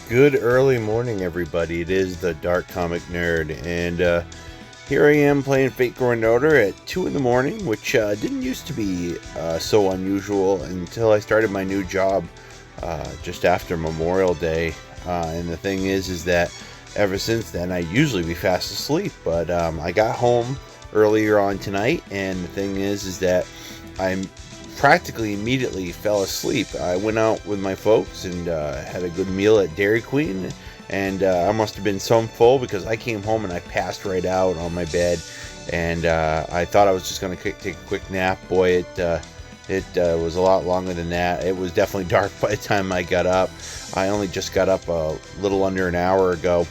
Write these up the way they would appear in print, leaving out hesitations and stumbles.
Good early morning, everybody. It is the Dark Comic Nerd, and here I am playing Fate Grand Order at 2 in the morning, which didn't used to be so unusual until I started my new job just after Memorial Day. And the thing is that ever since then, I usually be fast asleep, but I got home earlier on tonight, and the thing is that I'm practically immediately fell asleep. I went out with my folks and had a good meal at Dairy Queen, and I must have been so full because I came home and I passed right out on my bed, and I thought I was just going to take a quick nap. Boy, it was a lot longer than that. It was definitely dark by the time I got up. I only just got up a little under an hour ago.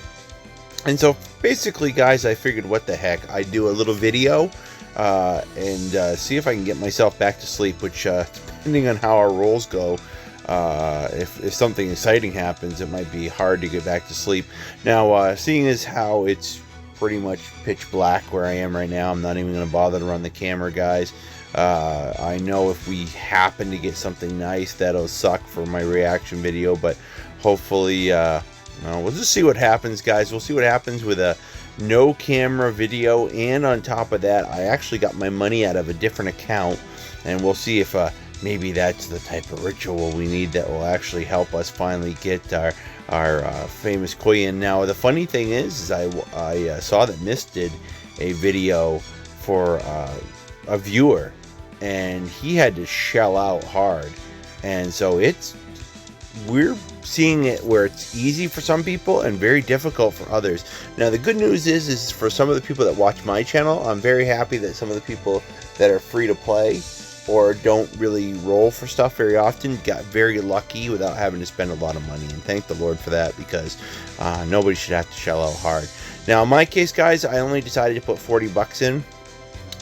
And so basically, guys, I figured what the heck, I'd do a little video and see if I can get myself back to sleep, which depending on how our rolls go, if something exciting happens, it might be hard to get back to sleep. Now, seeing as how it's pretty much pitch black where I am right now, I'm not even going to bother to run the camera, guys. I know if we happen to get something nice, that'll suck for my reaction video, but hopefully we'll just see what happens, guys. We'll see what happens with a no camera video, and on top of that, I actually got my money out of a different account, and we'll see if maybe that's the type of ritual we need that will actually help us finally get our famous coin. Now, the funny thing is I saw that Mist did a video for a viewer, and he had to shell out hard, and so we're seeing it where it's easy for some people and very difficult for others. Now, the good news is for some of the people that watch my channel, I'm very happy that some of the people that are free to play or don't really roll for stuff very often got very lucky without having to spend a lot of money, and thank the Lord for that, because nobody should have to shell out hard. Now, in my case, guys, I only decided to put 40 bucks in.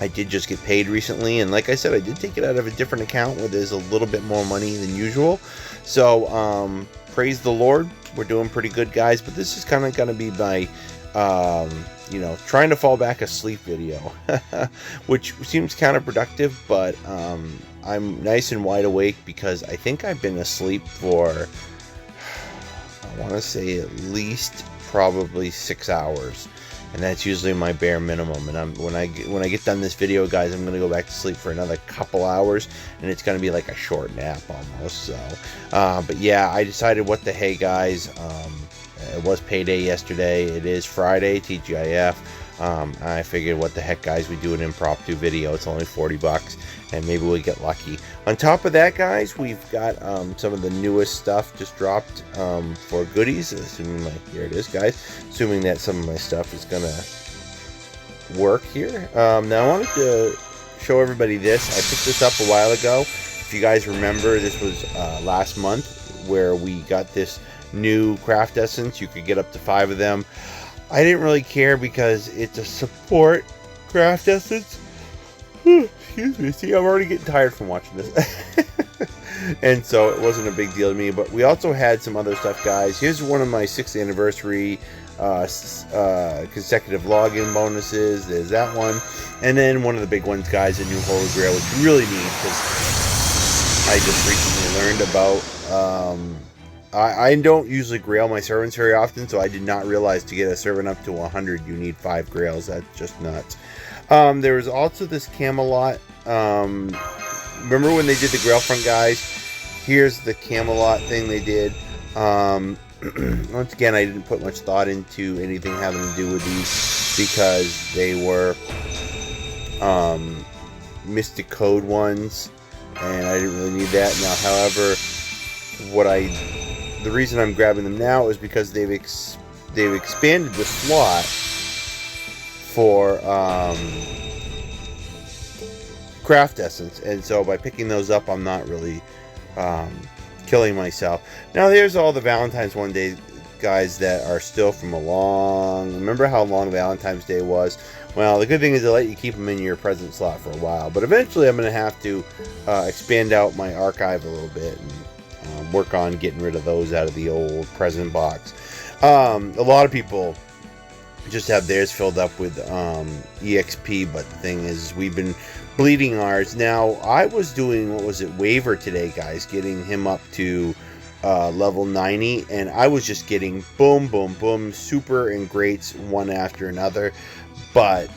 I did just get paid recently, and like I said, I did take it out of a different account where there's a little bit more money than usual. So, praise the Lord, we're doing pretty good, guys. But this is kind of going to be my, trying to fall back asleep video, which seems counterproductive, but I'm nice and wide awake because I think I've been asleep for, I want to say at least probably 6 hours. And that's usually my bare minimum. And when I get done this video, guys, I'm gonna go back to sleep for another couple hours, and it's gonna be like a short nap almost. So, but yeah, I decided what the hey, guys. It was payday yesterday. It is Friday, TGIF. I figured what the heck, guys, we do an impromptu video. It's only 40 bucks, and maybe we'll get lucky. On top of that, guys, we've got some of the newest stuff just dropped for goodies. Assuming here it is, guys. Assuming that some of my stuff is gonna work here. Now I wanted to show everybody this. I picked this up a while ago. If you guys remember, this was last month where we got this new craft essence. You could get up to 5 of them. I didn't really care because it's a support craft essence. Excuse me. See, I'm already getting tired from watching this. And so it wasn't a big deal to me. But we also had some other stuff, guys. Here's one of my 6th anniversary consecutive login bonuses. There's that one. And then one of the big ones, guys, a new Holy Grail, which you really need because I just recently learned about... I don't usually grail my servants very often, so I did not realize to get a servant up to 100 you need 5 grails. That's just nuts. There was also this Camelot. Remember when they did the Grail Front, guys? Here's the Camelot thing they did. Once again, I didn't put much thought into anything having to do with these because they were Mystic Code ones, and I didn't really need that. Now, however, the reason I'm grabbing them now is because they've expanded the slot for craft essence, and so by picking those up, I'm not really killing myself. Now, here's all the Valentine's one day, guys, that are still from remember how long Valentine's Day was? Well, the good thing is they let you keep them in your present slot for a while, but eventually I'm going to have to expand out my archive a little bit and work on getting rid of those out of the old present box. A lot of people just have theirs filled up with EXP, but the thing is, we've been bleeding ours. Now, I was doing, waiver today, guys, getting him up to level 90, and I was just getting boom, boom, boom, super and greats one after another. But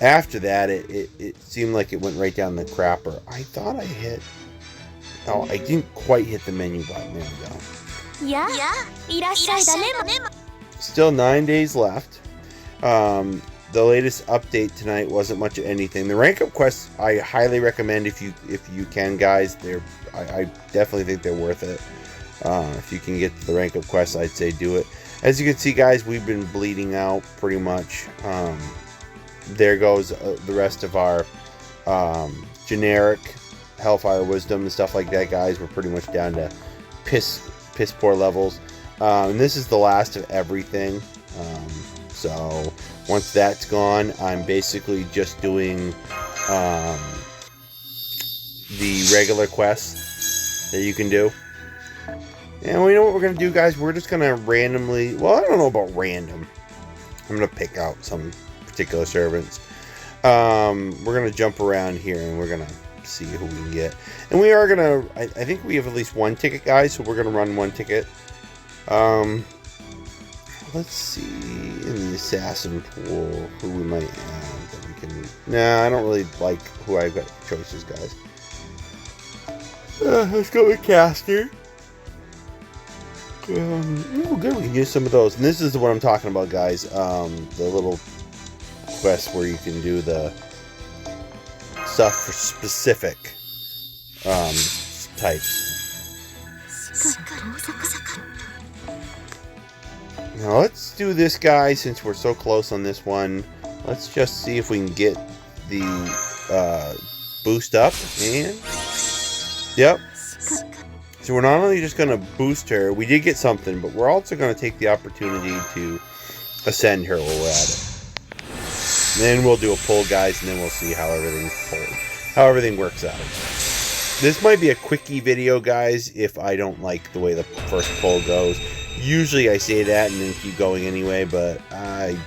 after that, it seemed like it went right down the crapper. I thought I hit... Oh, I didn't quite hit the menu button. There we go. Still 9 days left. The latest update tonight wasn't much of anything. The rank up quests I highly recommend if you can, guys. I definitely think they're worth it. If you can get to the rank up quests, I'd say do it. As you can see, guys, we've been bleeding out pretty much. There goes the rest of our generic Hellfire Wisdom and stuff like that, guys. We're pretty much down to piss poor levels. And this is the last of everything. So once that's gone, I'm basically just doing the regular quests that you can do. And we know what we're going to do, guys. We're just going to randomly... Well, I don't know about random. I'm going to pick out some particular servants. We're going to jump around here and we're going to see who we can get. And we are going to... I think we have at least one ticket, guys. So we're going to run one ticket. Let's see in the assassin pool who we might have that we can... Nah, I don't really like who I've got choices, guys. Let's go with caster. Oh, good. We can use some of those. And this is what I'm talking about, guys. The little quest where you can do the stuff for specific types. Now let's do this, guy, since we're so close on this one. Let's just see if we can get the boost up. And yep. So we're not only just going to boost her, we did get something, but we're also going to take the opportunity to ascend her while we're at it. And then we'll do a pull, guys, and then we'll see how everything works out. This might be a quickie video, guys, if I don't like the way the first pull goes. Usually I say that and then keep going anyway, but I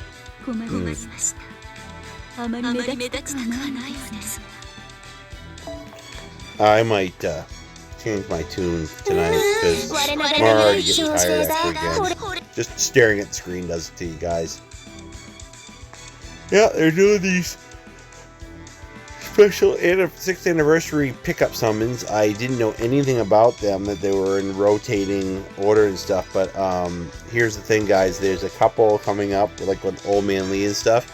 might change my tune tonight because I'm already getting tired after again. Just staring at the screen does it to you guys. Yeah, they're doing these special 6th anniversary pickup summons. I didn't know anything about them, that they were in rotating order and stuff, but here's the thing, guys. There's a couple coming up, like with Old Man Lee and stuff,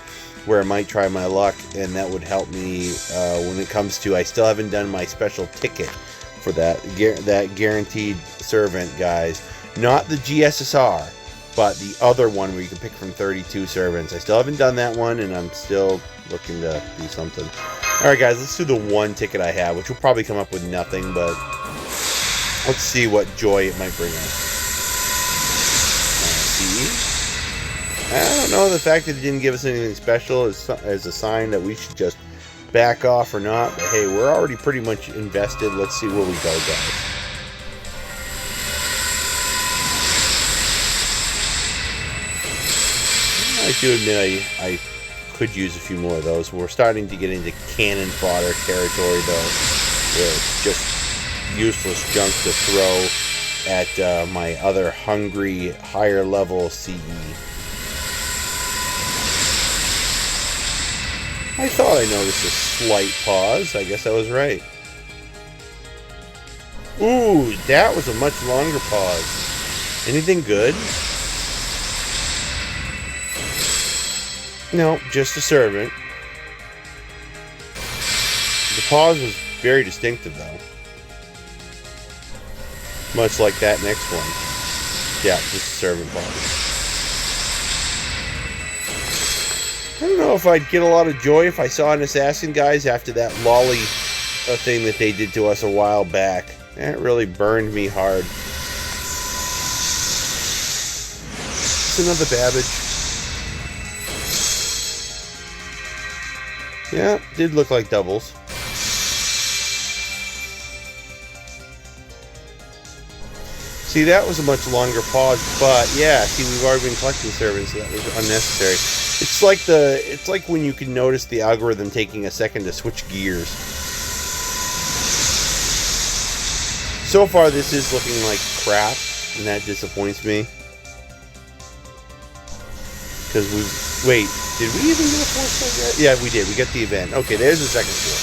where I might try my luck, and that would help me when it comes to... I still haven't done my special ticket for that guaranteed servant, guys. Not the GSSR, but the other one where you can pick from 32 servants. I still haven't done that one, and I'm still looking to do something. Alright, guys, let's do the one ticket I have, which will probably come up with nothing, but let's see what joy it might bring us. See? I don't know, the fact that it didn't give us anything special is a sign that we should just back off or not, but hey, we're already pretty much invested. Let's see where we go, guys. I do admit I could use a few more of those. We're starting to get into cannon fodder territory, though, where it's just useless junk to throw at my other hungry, higher level CE. I thought I noticed a slight pause. I guess I was right. Ooh, that was a much longer pause. Anything good? No, just a servant. The pause was very distinctive, though. Much like that next one. Yeah, just a servant pause. I don't know if I'd get a lot of joy if I saw an assassin, guys, after that lolly thing that they did to us a while back. That really burned me hard. It's another Babbage. Yeah, did look like doubles. See, that was a much longer pause, but yeah, see, we've already been collecting servants, so that was unnecessary. It's like when you can notice the algorithm taking a second to switch gears. So far, this is looking like crap, and that disappoints me. Because wait, did we even get a 4-star yet? Yeah, we did. We got the event. Okay, there's the second floor.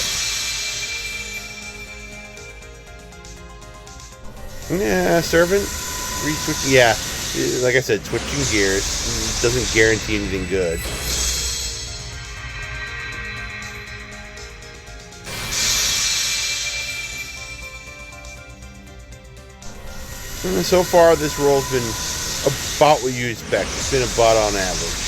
Yeah, servant. Re-switch. Yeah, like I said, switching gears doesn't guarantee anything good. And so far, this roll's been about what you expect. It's been about on average.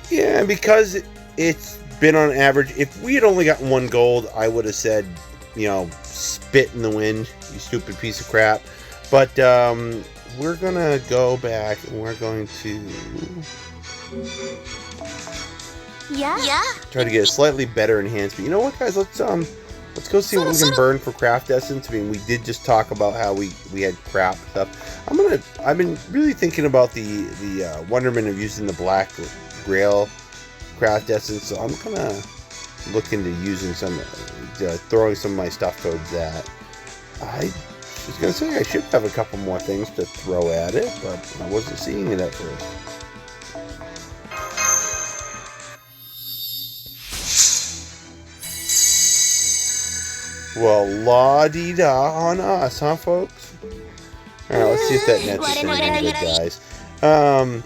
Yeah, because it's been on average. If we had only gotten 1 gold, I would have said, you know, spit in the wind, you stupid piece of crap. But we're gonna go back and we're going to try to get a slightly better enhancement. You know what, guys? Let's go see what we can burn for craft essence. I mean, we did just talk about how we had crap stuff. I've been really thinking about the wonderment of using the black grail craft essence, so I'm gonna look into using some, throwing some of my stuff towards that. I was gonna say I should have a couple more things to throw at it, but I wasn't seeing it at first. Well, la-dee-da on us, huh, folks? Alright, let's see if that nets us anything good, guys.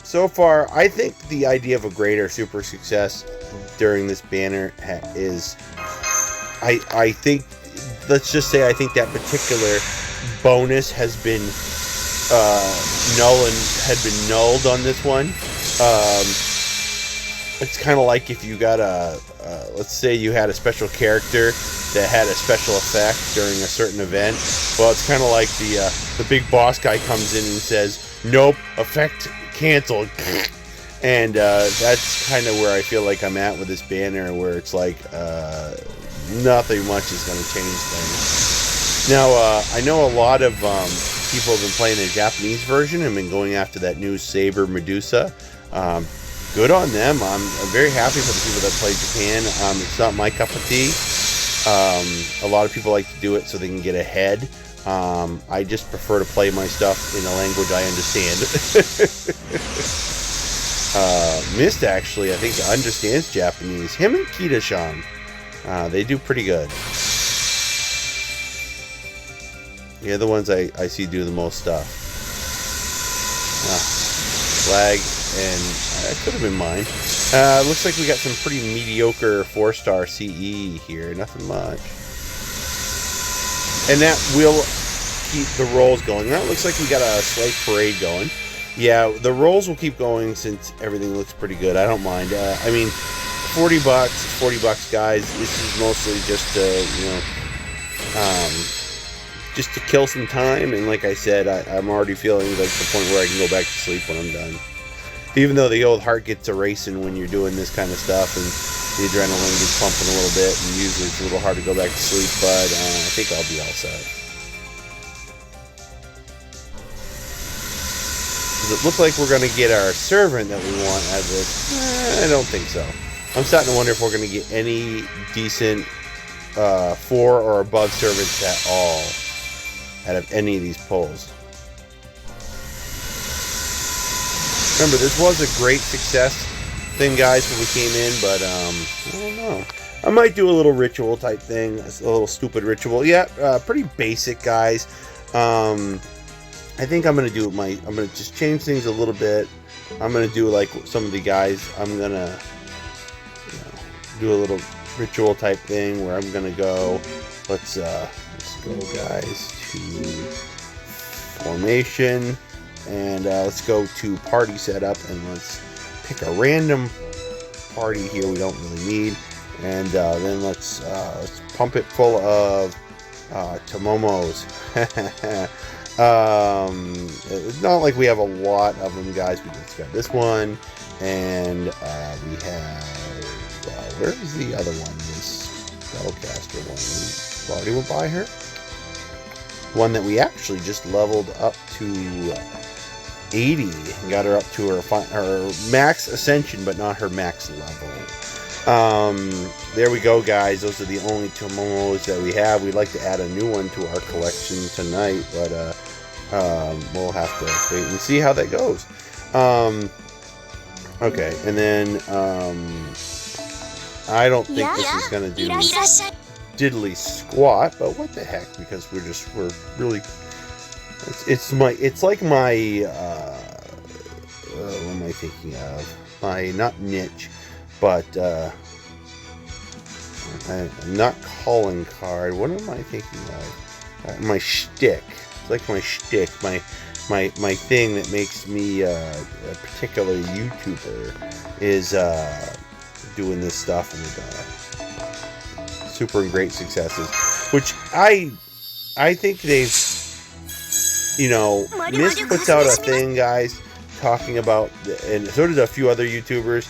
So far, I think the idea of a great or super success during this banner is, I think, let's just say I think that particular bonus has been nulled on this one. It's kind of like if you got let's say you had a special character that had a special effect during a certain event. Well, it's kind of like the big boss guy comes in and says, "Nope, effect canceled," and that's kind of where I feel like I'm at with this banner, where it's like nothing much is going to change things. Now, I know a lot of people have been playing the Japanese version and been going after that new Saber Medusa. Good on them. I'm very happy for the people that play Japan. It's not my cup of tea. A lot of people like to do it so they can get ahead. I just prefer to play my stuff in a language I understand. Mist actually, I think, understands Japanese. Him and Kita-shan, they do pretty good. They're the ones I see do the most stuff. Flag, and that could have been mine. Looks like we got some pretty mediocre 4-star CE here. Nothing much. And that will keep the rolls going. That looks like we got a slight parade going. Yeah, the rolls will keep going since everything looks pretty good. I don't mind. I mean, $40, $40, guys. This is mostly just to, just to kill some time. And like I said, I'm already feeling like the point where I can go back to sleep when I'm done. Even though the old heart gets a racing when you're doing this kind of stuff, and the adrenaline gets pumping a little bit, and usually it's a little hard to go back to sleep, but I think I'll be all set. Does it look like we're going to get our servant that we want out of this? I don't think so. I'm starting to wonder if we're going to get any decent 4 or above servants at all out of any of these pulls. Remember, this was a great success thing, guys, when we came in, but I don't know. I might do a little ritual type thing, a little stupid ritual. Yeah, pretty basic, guys. I think I'm gonna do I'm gonna just change things a little bit. I'm gonna do like some of the guys. I'm gonna do a little ritual type thing where I'm gonna go. Let's go, guys, to formation. And let's go to party setup, and let's pick a random party here we don't really need, and then let's pump it full of Tomomos. It's not like we have a lot of them, guys. We just got this one, and we have where's the other one? This spellcaster one. We already went by her. One that we actually just leveled up to 80 and got her up to her max ascension, but not her max level. There we go, guys. Those are the only two momos that we have. We'd like to add a new one to our collection tonight, but we'll have to wait and see how that goes. Okay, and then I don't think this is gonna do diddly squat, but what the heck? Because we're really. It's like my what am I thinking of? My, not niche, but not calling card. What am I thinking of? My shtick. It's like my shtick. My thing that makes me a particular YouTuber is doing this stuff with super and great successes, which I think they've. You know, Mist puts out a thing, guys, talking about, and so did a few other YouTubers,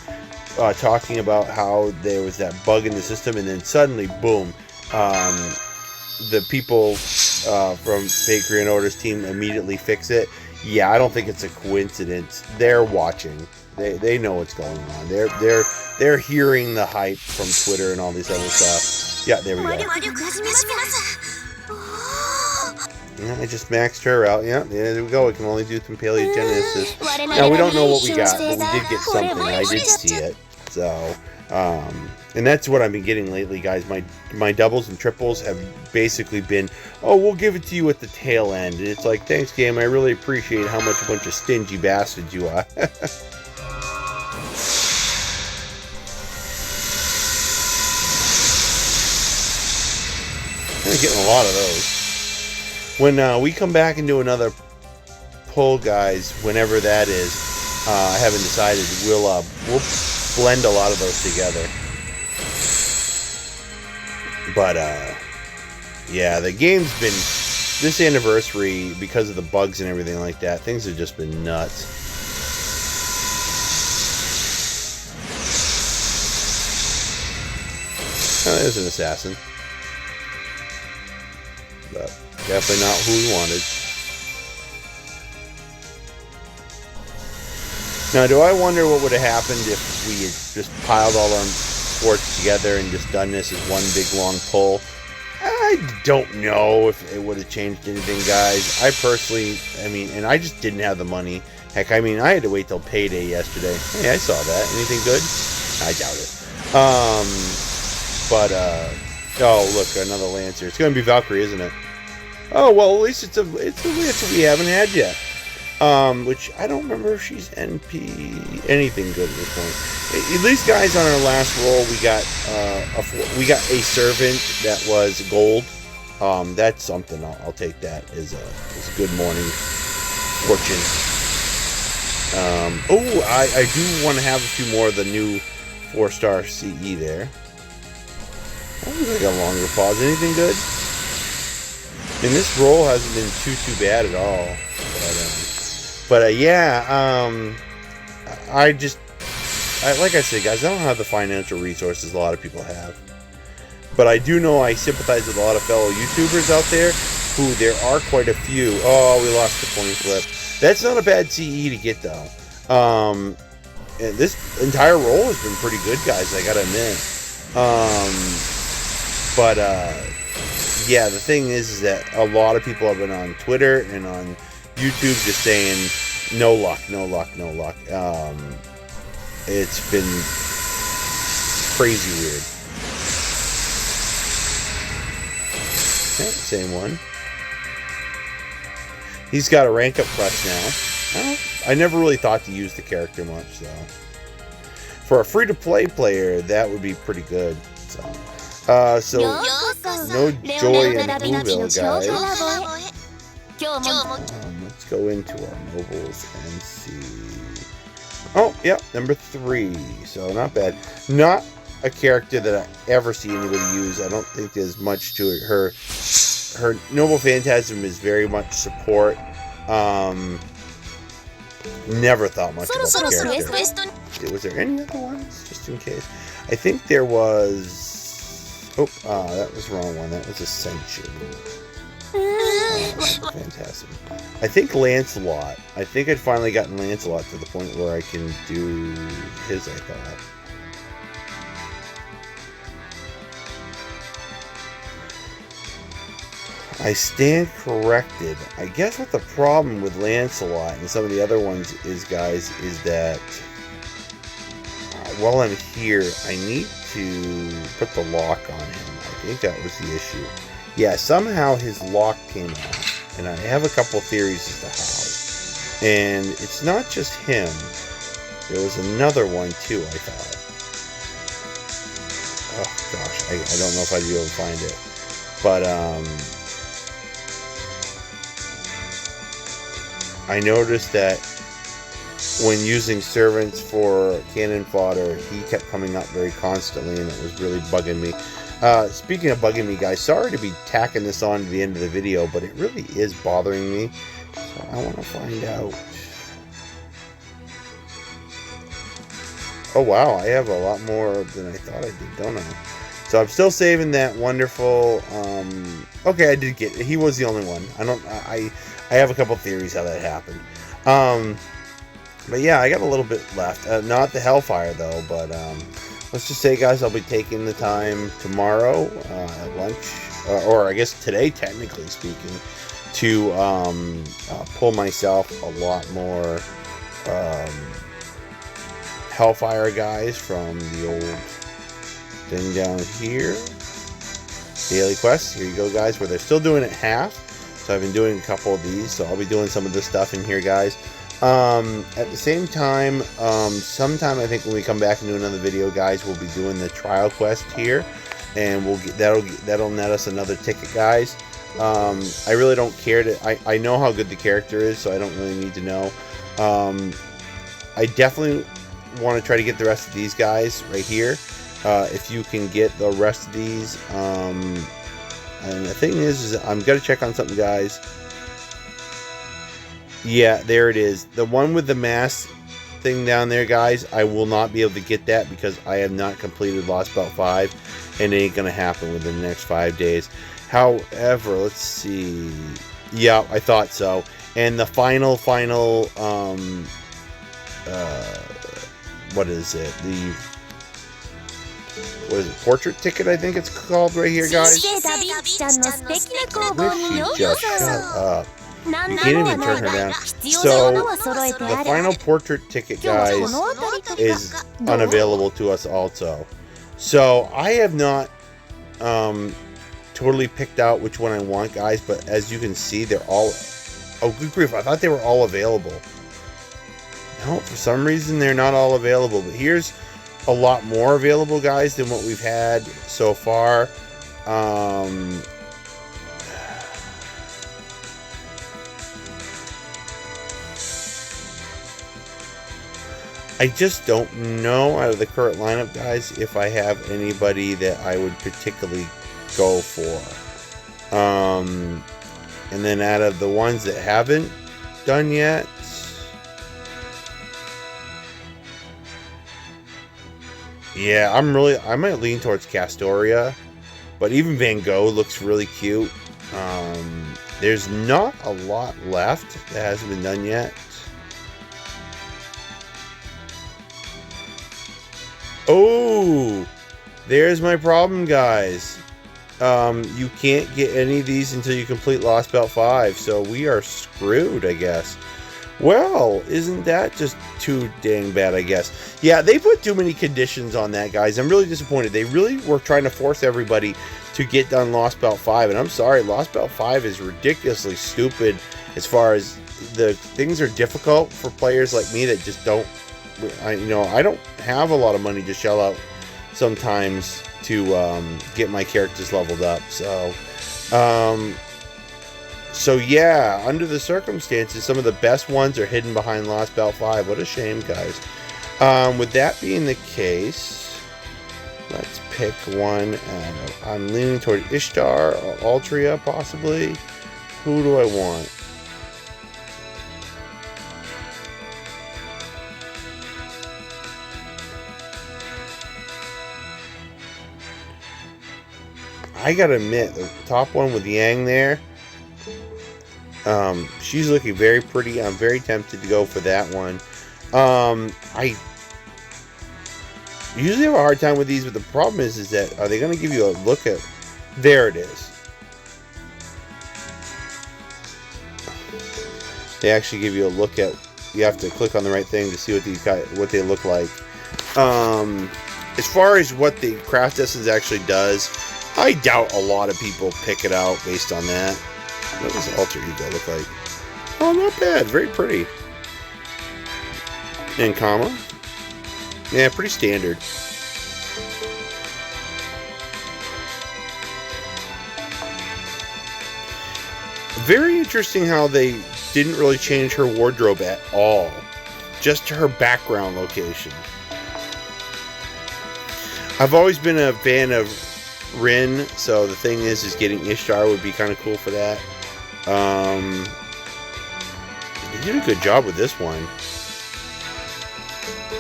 talking about how there was that bug in the system, and then suddenly, boom, the people from Fate Grand Order's team immediately fix it. Yeah, I don't think it's a coincidence. They're watching. They know what's going on. They're hearing the hype from Twitter and all this other stuff. Yeah, there we go. Yeah, I just maxed her out. Yeah, there we go. We can only do some paleogenesis. Now, we don't know what we got, but we did get something. I did see it. So, and that's what I've been getting lately, guys. My doubles and triples have basically been, oh, we'll give it to you at the tail end. And it's like, thanks, game. I really appreciate how much a bunch of stingy bastards you are. I'm getting a lot of those. When we come back and do another pull, guys, whenever that is, I haven't decided. We'll blend a lot of those together. But yeah, the game's been, this anniversary, because of the bugs and everything like that, things have just been nuts. Oh, there's an assassin. But definitely not who we wanted. Now, do I wonder what would have happened if we had just piled all our forts together and just done this as one big long pull? I don't know if it would have changed anything, guys. I personally, I mean, and I just didn't have the money. Heck, I mean, I had to wait till payday yesterday. Hey, I saw that. Anything good? I doubt it. Oh, look, another Lancer. It's going to be Valkyrie, isn't it? Oh, well, at least it's a Lancer we haven't had yet. Which I don't remember if she's NP anything good at this point. At least, guys, on our last roll, we got a servant that was gold. That's something. I'll take that as a good morning fortune. I do want to have a few more of the new 4-star CE there. I don't think a longer pause. Anything good? And this roll hasn't been too bad at all. Like I said, guys, I don't have the financial resources a lot of people have. But I do know I sympathize with a lot of fellow YouTubers out there who there are quite a few. Oh, we lost the coin flip. That's not a bad CE to get, though. And this entire roll has been pretty good, guys, I gotta admit. Yeah, the thing is that a lot of people have been on Twitter and on YouTube just saying, no luck, no luck, no luck. It's been crazy weird. Okay, same one. He's got a rank up quest now. I never really thought to use the character much, so. For a free-to-play player, that would be pretty good. So no joy in Whoville, guys. Let's go into our mobiles and see. Oh, yep, number 3. So not bad. Not a character that I ever see anybody use. I don't think there's much to it. Her Noble Phantasm is very much support. Never thought much about the character. Was there any other ones? Just in case. I think there was... Oh, that was the wrong one. That was Ascension. Fantastic. I think Lancelot. I think I'd finally gotten Lancelot to the point where I can do his, I thought. I stand corrected. I guess what the problem with Lancelot and some of the other ones is, guys, is that while I'm here, I need to put the lock on him. I think that was the issue. Yeah, somehow his lock came off, and I have a couple theories as to how. And it's not just him. There was another one too, I thought. Oh gosh, I don't know if I'd be able to find it. But I noticed that when using servants for cannon fodder, he kept coming up very constantly, and it was really bugging me. Speaking of bugging me, guys, sorry to be tacking this on to the end of the video, but it really is bothering me. So I want to find out. Oh wow, I have a lot more than I thought I did, don't I? So I'm still saving that wonderful. Okay, I did get. He was the only one. I have a couple theories how that happened. But yeah, I got a little bit left. Not the Hellfire though, but let's just say, guys, I'll be taking the time tomorrow at lunch, or I guess today, technically speaking, to pull myself a lot more Hellfire guys from the old thing down here. Daily quests. Here you go, guys, where they're still doing it half. So I've been doing a couple of these, so I'll be doing some of this stuff in here, guys. At the same time, sometime I think when we come back and do another video, guys, we'll be doing the trial quest here, and we'll get that'll net us another ticket, guys. I really don't care to. I know how good the character is, so I don't really need to know. I definitely want to try to get the rest of these guys right here. If you can get the rest of these, and the thing is I'm gonna check on something, guys. Yeah, there it is. The one with the mask thing down there, guys, I will not be able to get that because I have not completed Lost Belt 5, and it ain't going to happen within the next 5 days. However, let's see. Yeah, I thought so. And the final, what is it? What is it? Portrait ticket, I think it's called right here, guys. Wish she just shut up. You can't even turn her down. So, the final portrait ticket, guys, is unavailable to us also. So, I have not totally picked out which one I want, guys, but as you can see, they're all... Oh, good grief, I thought they were all available. No, for some reason, they're not all available. But here's a lot more available, guys, than what we've had so far. I just don't know out of the current lineup, guys, if I have anybody that I would particularly go for. And then out of the ones that haven't done yet, yeah, I might lean towards Castoria, but even Van Gogh looks really cute. There's not a lot left that hasn't been done yet. Oh, there's my problem, guys. You can't get any of these until you complete Lost Belt 5, so we are screwed, I guess. Well, isn't that just too dang bad, I guess? Yeah, they put too many conditions on that, guys. I'm really disappointed. They really were trying to force everybody to get done Lost Belt 5, and I'm sorry, Lost Belt 5 is ridiculously stupid as far as the things are difficult for players like me that just don't... I don't have a lot of money to shell out sometimes to get my characters leveled up. So yeah, under the circumstances, some of the best ones are hidden behind Lost Belt 5. What a shame, guys. With that being the case, let's pick one. I'm leaning toward Ishtar or Altria, possibly. Who do I want? I gotta admit, the top one with Yang there, She's looking very pretty. I'm very tempted to go for that one. I usually have a hard time with these, but the problem is that are they going to give you a look at? There it is. They actually give you a look at. You have to click on the right thing to see what they look like. As far as what the craft essence actually does, I doubt a lot of people pick it out based on that. What does alter ego look like? Oh, not bad. Very pretty. And comma. Yeah, pretty standard. Very interesting how they didn't really change her wardrobe at all. Just her background location. I've always been a fan of Rin, so the thing is getting Ishtar would be kind of cool for that. They did a good job with this one.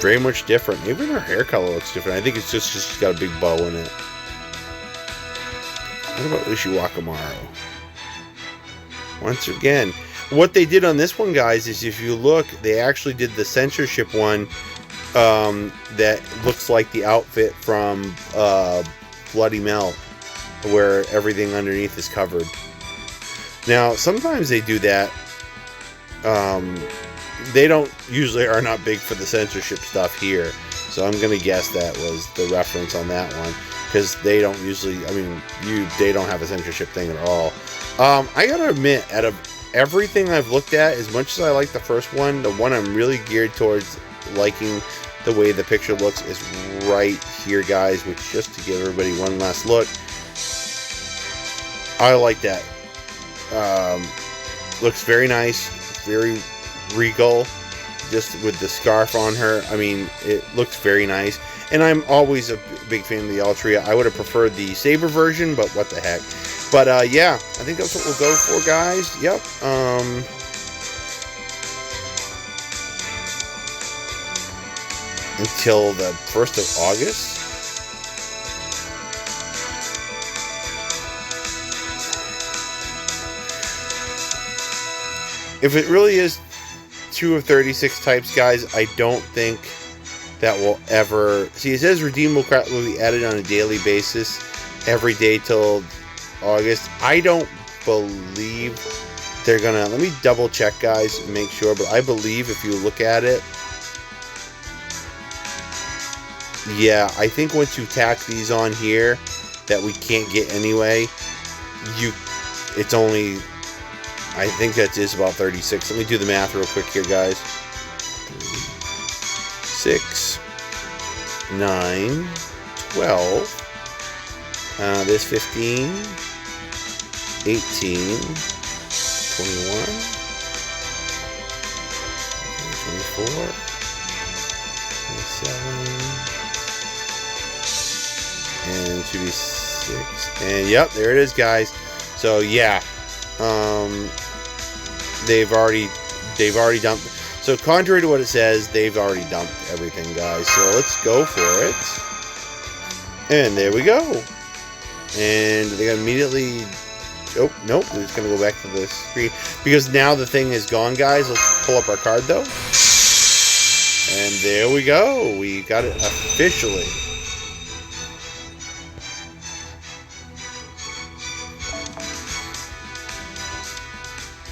Very much different. Even her hair color looks different. I think it's just she's got a big bow in it. What about Ushiwakamaru? Once again, what they did on this one, guys, is if you look, they actually did the censorship one that looks like the outfit from Bloody Melt, where everything underneath is covered. Now, sometimes they do that. They don't usually are not big for the censorship stuff here, so I'm gonna guess that was the reference on that one, because they don't usually. I mean, they don't have a censorship thing at all. I gotta admit, out of everything I've looked at, as much as I like the first one, the one I'm really geared towards liking the way the picture looks is right here, guys, which just to give everybody one last look. I like that. Looks very nice, very regal, just with the scarf on her. I mean, it looks very nice. And I'm always a big fan of the Altria. I would have preferred the Saber version, but what the heck. But yeah, I think that's what we'll go for, guys. Yep. Until the 1st of August. If it really is 2 of 36 types, guys, I don't think that will ever... See, it says redeemable crap will be added on a daily basis every day till August. I don't believe they're gonna... Let me double check, guys, and make sure, but I believe if you look at it... Yeah, I think once you tack these on here that we can't get anyway, it's only... I think that is about 36. Let me do the math real quick here, guys. 6, 9, 12. This 15, 18, 21, 24, 27, and it should be 6. And yep, there it is, guys. So yeah, they've already dumped. So contrary to what it says, they've already dumped everything, guys. So let's go for it. And there we go. And they immediately... Oh, nope. They're just going to go back to the screen. Because now the thing is gone, guys. Let's pull up our card, though. And there we go. We got it officially.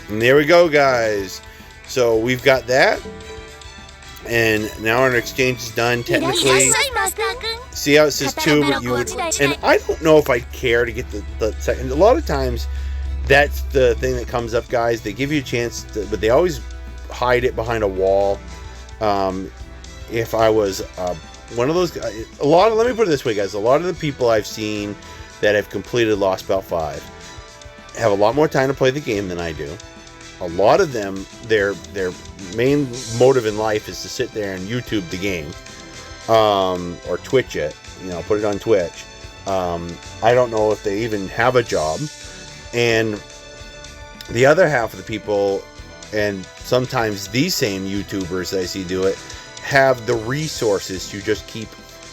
And there we go, guys. So we've got that. And now our exchange is done, technically. See how it says 2, but you would... And I don't know if I care to get the second. A lot of times, that's the thing that comes up, guys. They give you a chance, but they always hide it behind a wall. If I was one of those guys... Let me put it this way, guys. A lot of the people I've seen that have completed Lost Belt 5 have a lot more time to play the game than I do. A lot of them, their main motive in life is to sit there and YouTube the game, or Twitch it, put it on Twitch. I don't know if they even have a job. And the other half of the people, and sometimes these same YouTubers that I see do it, have the resources to just keep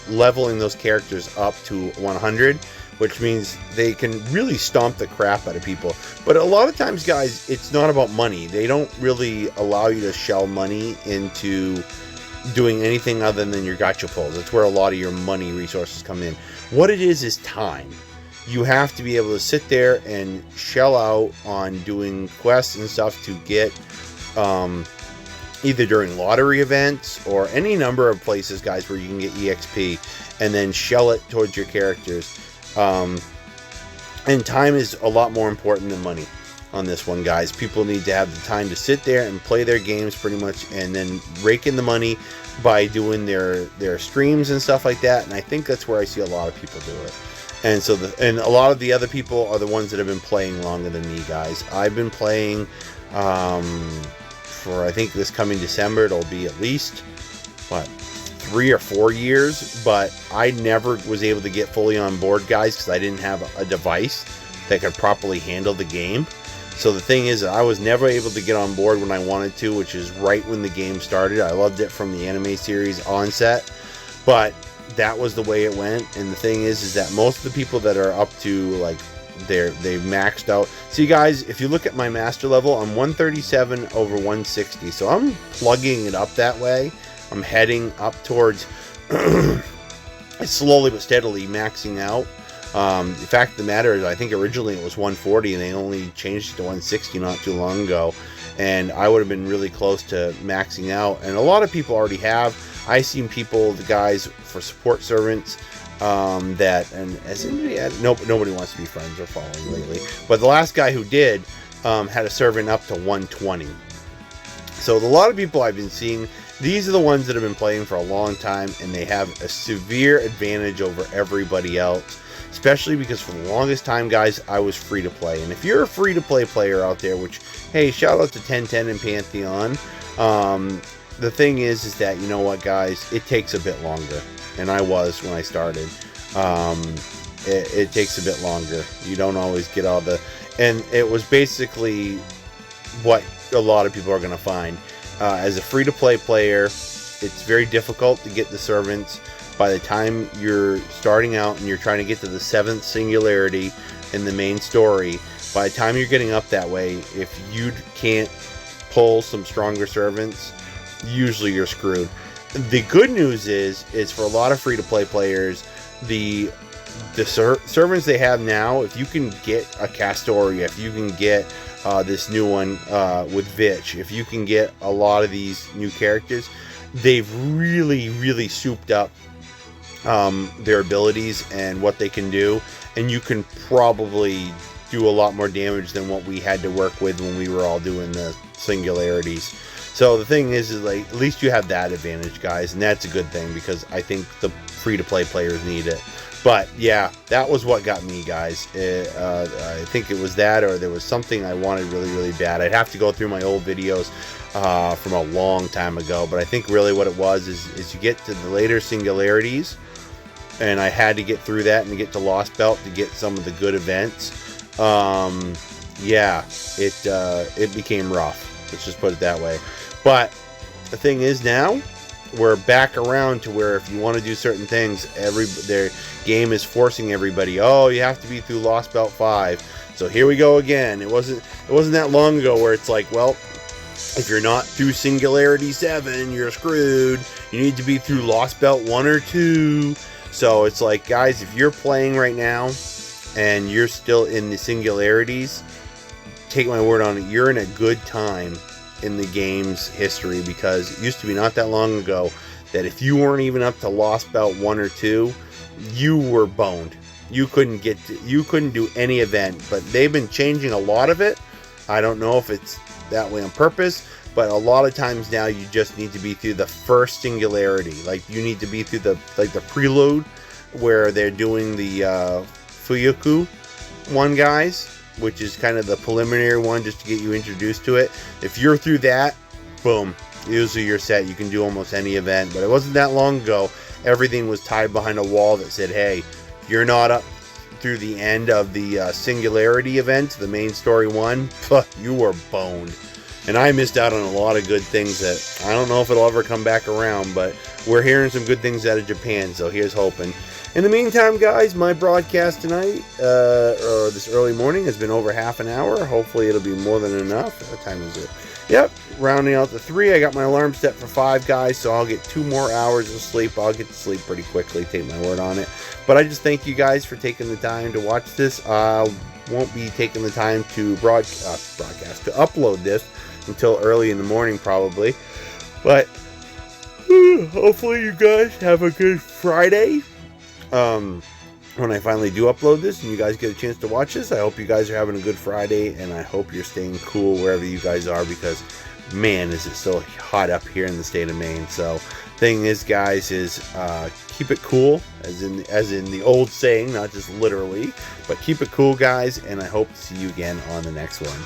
leveling those characters up to 100, which means they can really stomp the crap out of people. But a lot of times, guys, it's not about money. They don't really allow you to shell money into doing anything other than your gacha pulls. That's where a lot of your money resources come in. What it is time. You have to be able to sit there and shell out on doing quests and stuff to get either during lottery events or any number of places, guys, where you can get EXP and then shell it towards your characters. And time is a lot more important than money on this one, guys. People need to have the time to sit there and play their games pretty much, and then rake in the money by doing their streams and stuff like that. And I think that's where I see a lot of people do it. And so and a lot of the other people are the ones that have been playing longer than me, guys. I've been playing for, I think, this coming December it'll be at least 3 or 4 years, but I never was able to get fully on board, guys, because I didn't have a device that could properly handle the game. So the thing is, I was never able to get on board when I wanted to, which is right when the game started. I loved it from the anime series onset, but that was the way it went. And the thing is that most of the people that are up to, like, they've maxed out. See, guys, if you look at my master level, I'm 137 over 160, so I'm plugging it up that way. I'm heading up towards slowly but steadily maxing out. The fact of the matter is, I think originally it was 140 and they only changed it to 160 not too long ago, and I would have been really close to maxing out. And a lot of people already have. I've seen people, the guys for support servants, that, and as nobody wants to be friends or following lately, but the last guy who did had a servant up to 120. So a lot of people I've been seeing, these are the ones that have been playing for a long time, and they have a severe advantage over everybody else, especially because for the longest time, guys, I was free to play. And if you're a free to play player out there, which, hey, shout out to 1010 and Pantheon, the thing is that, you know what, guys, it takes a bit longer, and I was when I started. It takes a bit longer. You don't always get all the, and it was basically what a lot of people are going to find. As a free-to-play player, it's very difficult to get the servants. By the time you're starting out and you're trying to get to the 7th singularity in the main story, by the time you're getting up that way, if you can't pull some stronger servants, usually you're screwed. The good news is for a lot of free-to-play players, the servants they have now, if you can get a Castoria, if you can get this new one with Vitch, if you can get a lot of these new characters, they've really souped up their abilities and what they can do, and you can probably do a lot more damage than what we had to work with when we were all doing the singularities. So the thing is like, at least you have that advantage, guys, and that's a good thing, because I think the free-to-play players need it. But yeah, that was what got me, guys. I think it was that, or there was something I wanted really bad. I'd have to go through my old videos from a long time ago, but I think really what it was is you get to the later singularities, and I had to get through that and get to Lost Belt to get some of the good events. Yeah, it became rough. Let's just put it that way. But the thing is, now we're back around to where if you want to do certain things, their game is forcing everybody, oh, you have to be through Lost Belt 5. So here we go again. It wasn't that long ago where it's like, well, if you're not through Singularity 7, you're screwed. You need to be through Lost Belt 1 or 2. So it's like, guys, if you're playing right now and you're still in the Singularities, take my word on it, you're in a good time in the game's history, because it used to be not that long ago that if you weren't even up to Lost Belt 1 or 2, you were boned. You couldn't do any event. But they've been changing a lot of it. I don't know if it's that way on purpose, but a lot of times now you just need to be through the first singularity. Like, you need to be through the prelude where they're doing the Fuyuku one, guys, which is kind of the preliminary one just to get you introduced to it. If you're through that, boom, usually you're set. You can do almost any event. But it wasn't that long ago. Everything was tied behind a wall that said, hey, if you're not up through the end of the Singularity event, the main story one, you were boned. And I missed out on a lot of good things that I don't know if it'll ever come back around, but we're hearing some good things out of Japan, so here's hoping. In the meantime, guys, my broadcast tonight, or this early morning, has been over half an hour. Hopefully it'll be more than enough. What time is it? Yep, rounding out to 3. I got my alarm set for 5, guys, so I'll get 2 more hours of sleep. I'll get to sleep pretty quickly, take my word on it. But I just thank you guys for taking the time to watch this. I won't be taking the time to broadcast, to upload this until early in the morning, probably. But hopefully you guys have a good Friday. When I finally do upload this and you guys get a chance to watch this, I hope you guys are having a good Friday, and I hope you're staying cool wherever you guys are, because man, is it so hot up here in the state of Maine. So thing is, guys, is keep it cool, as in the old saying, not just literally, but keep it cool, guys, and I hope to see you again on the next one.